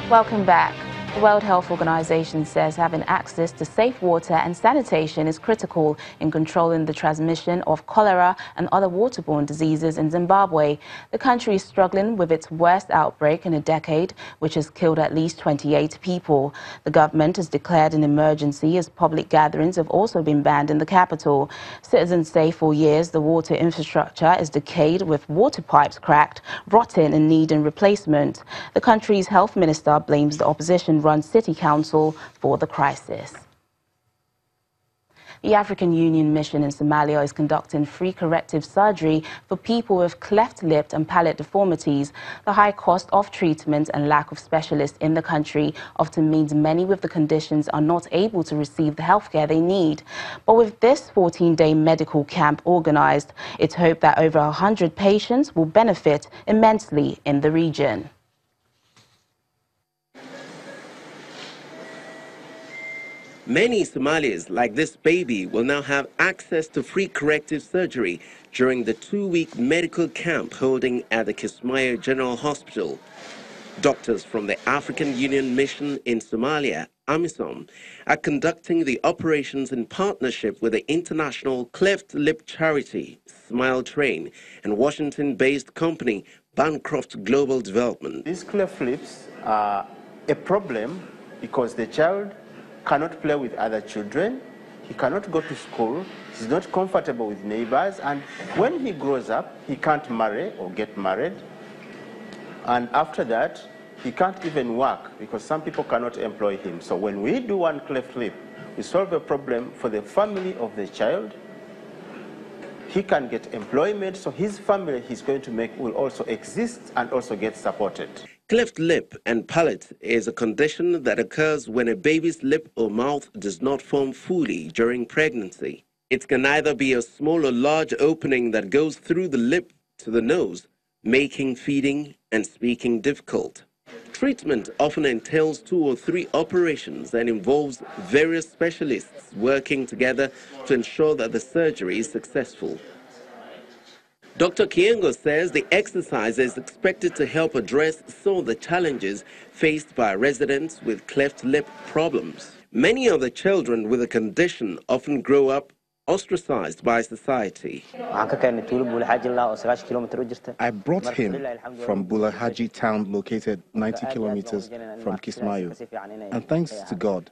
Welcome back. The World Health Organization says having access to safe water and sanitation is critical in controlling the transmission of cholera and other waterborne diseases in Zimbabwe. The country is struggling with its worst outbreak in a decade, which has killed at least 28 people. The government has declared an emergency as public gatherings have also been banned in the capital. Citizens say for years the water infrastructure is decayed, with water pipes cracked, rotten and needing replacement. The country's health minister blames the opposition-run city council for the crisis. The African Union mission in Somalia is conducting free corrective surgery for people with cleft lip and palate deformities. The high cost of treatment and lack of specialists in the country often means many with the conditions are not able to receive the healthcare they need. But with this 14-day medical camp organized, it's hoped that over 100 patients will benefit immensely in the region. Many Somalis, like this baby, will now have access to free corrective surgery during the 2-week medical camp holding at the Kismayo General Hospital. Doctors from the African Union Mission in Somalia, AMISOM, are conducting the operations in partnership with the international cleft lip charity, Smile Train, and Washington-based company, Bancroft Global Development. These cleft lips are a problem because the child cannot play with other children, he cannot go to school, he's not comfortable with neighbors, and when he grows up, he can't marry or get married. And after that, he can't even work because some people cannot employ him. So when we do one cleft lip, we solve a problem for the family of the child. He can get employment, so his family he's going to make will also exist and also get supported. Cleft lip and palate is a condition that occurs when a baby's lip or mouth does not form fully during pregnancy. It can either be a small or large opening that goes through the lip to the nose, making feeding and speaking difficult. Treatment often entails 2 or 3 operations and involves various specialists working together to ensure that the surgery is successful. Dr. Kiengo says the exercise is expected to help address some of the challenges faced by residents with cleft lip problems. Many of the children with the condition often grow up ostracized by society. I brought him from Bulahaji town located 90 kilometers from Kismayo, and thanks to God,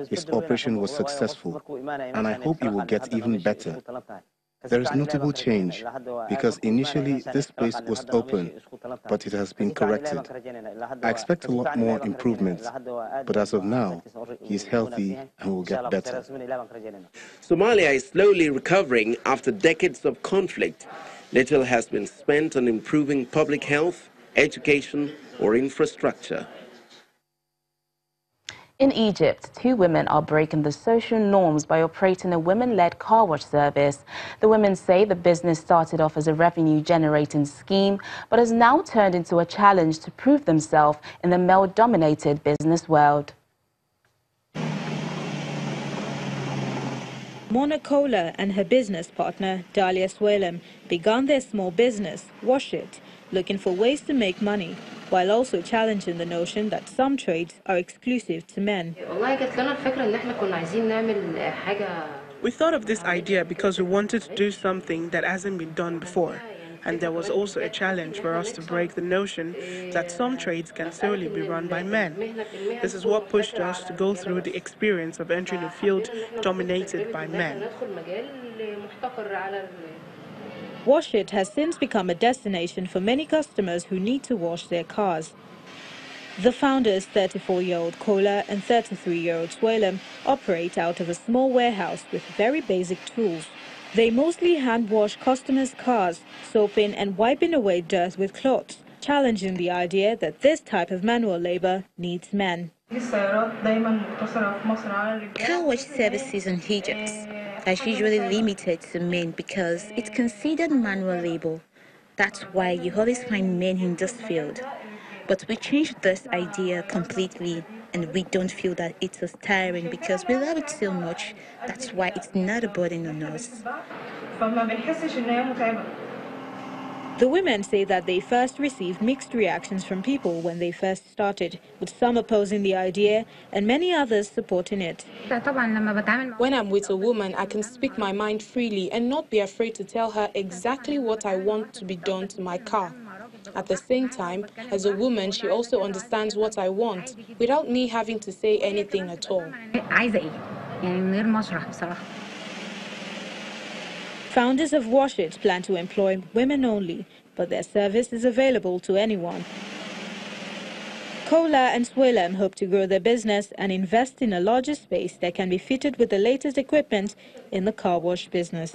his operation was successful, and I hope he will get even better. There is notable change because initially this place was open, but it has been corrected. I expect a lot more improvements, but as of now, he is healthy and will get better. Somalia is slowly recovering after decades of conflict. Little has been spent on improving public health, education, or infrastructure. In Egypt, 2 women are breaking the social norms by operating a women-led car wash service. The women say the business started off as a revenue-generating scheme, but has now turned into a challenge to prove themselves in the male-dominated business world. Mona Kola and her business partner, Dalia Swelem, began their small business, Wash It, looking for ways to make money, while also challenging the notion that some trades are exclusive to men. We thought of this idea because we wanted to do something that hasn't been done before. And there was also a challenge for us to break the notion that some trades can solely be run by men. This is what pushed us to go through the experience of entering a field dominated by men. Wash It has since become a destination for many customers who need to wash their cars. The founders, 34-year-old Kola and 33-year-old Swelem, operate out of a small warehouse with very basic tools. They mostly hand-wash customers' cars, soaping and wiping away dirt with cloths, challenging the idea that this type of manual labor needs men. Car wash services in Egypt are usually limited to men because it's considered manual labor. That's why you always find men in this field. But we changed this idea completely, and we don't feel that it's as tiring because we love it so much. That's why it's not a burden on us. The women say that they first received mixed reactions from people when they first started, with some opposing the idea and many others supporting it. When I'm with a woman, I can speak my mind freely and not be afraid to tell her exactly what I want to be done to my car. At the same time, as a woman, she also understands what I want without me having to say anything at all. Founders of Wash It plan to employ women only, but their service is available to anyone. Kola and Swelem hope to grow their business and invest in a larger space that can be fitted with the latest equipment in the car wash business.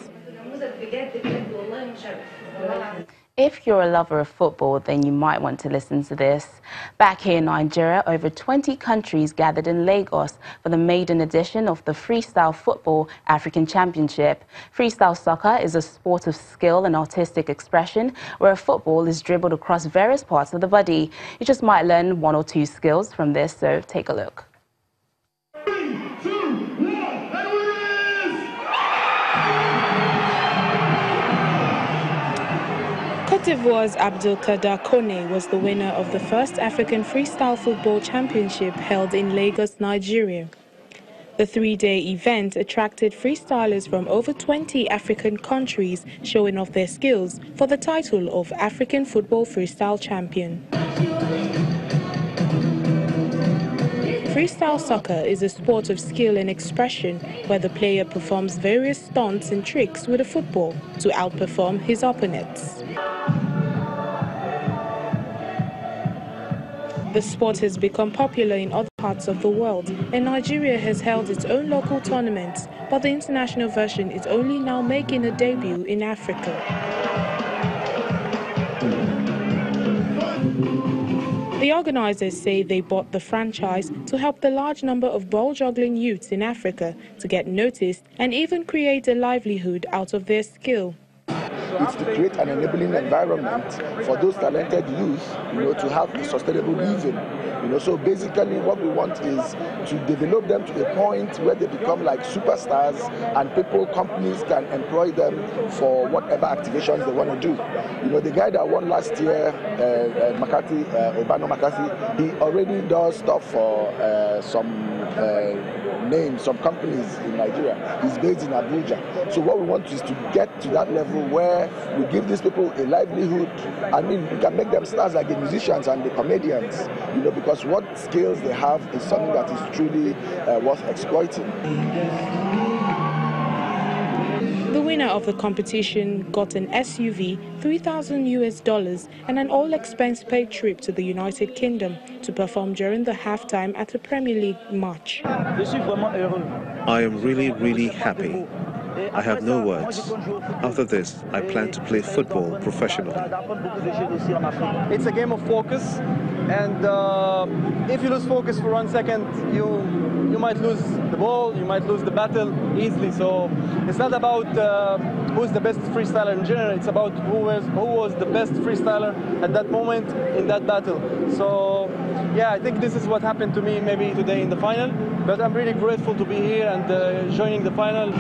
If you're a lover of football, then you might want to listen to this. Back here in Nigeria, over 20 countries gathered in Lagos for the maiden edition of the Freestyle Football African Championship. Freestyle soccer is a sport of skill and artistic expression where a football is dribbled across various parts of the body. You just might learn one or two skills from this, so take a look. Cote d'Ivoire's Abdelkader Kone was the winner of the first African Freestyle Football Championship held in Lagos, Nigeria. The three-day event attracted freestylers from over 20 African countries showing off their skills for the title of African Football Freestyle Champion. Freestyle soccer is a sport of skill and expression where the player performs various stunts and tricks with a football to outperform his opponents. The sport has become popular in other parts of the world, and Nigeria has held its own local tournaments, but the international version is only now making a debut in Africa. The organizers say they bought the franchise to help the large number of ball-juggling youths in Africa to get noticed and even create a livelihood out of their skill. It's to create an enabling environment for those talented youth, to have a sustainable living. So basically what we want is to develop them to a point where they become like superstars and companies can employ them for whatever activations they want to do. The guy that won last year, Obano McCarthy, he already does stuff for some companies in Nigeria. He's based in Abuja. So what we want is to get to that level where we give these people a livelihood. I mean, we can make them stars like the musicians and the comedians, because what skills they have is something that is truly worth exploiting. The winner of the competition got an SUV, $3,000 and an all-expense-paid trip to the United Kingdom to perform during the halftime at a Premier League match. I am really, really happy. I have no words. After this, I plan to play football professionally. It's a game of focus, and if you lose focus for 1 second, you might lose the ball, you might lose the battle easily. So it's not about who's the best freestyler in general, it's about who was the best freestyler at that moment in that battle. So yeah, I think this is what happened to me maybe today in the final, but I'm really grateful to be here and joining the final.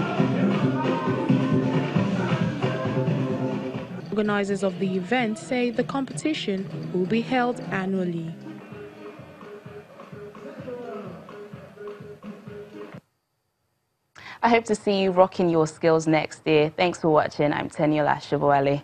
Organizers of the event say the competition will be held annually. I hope to see you rocking your skills next year. Thanks for watching. I'm Teniola Shaboali.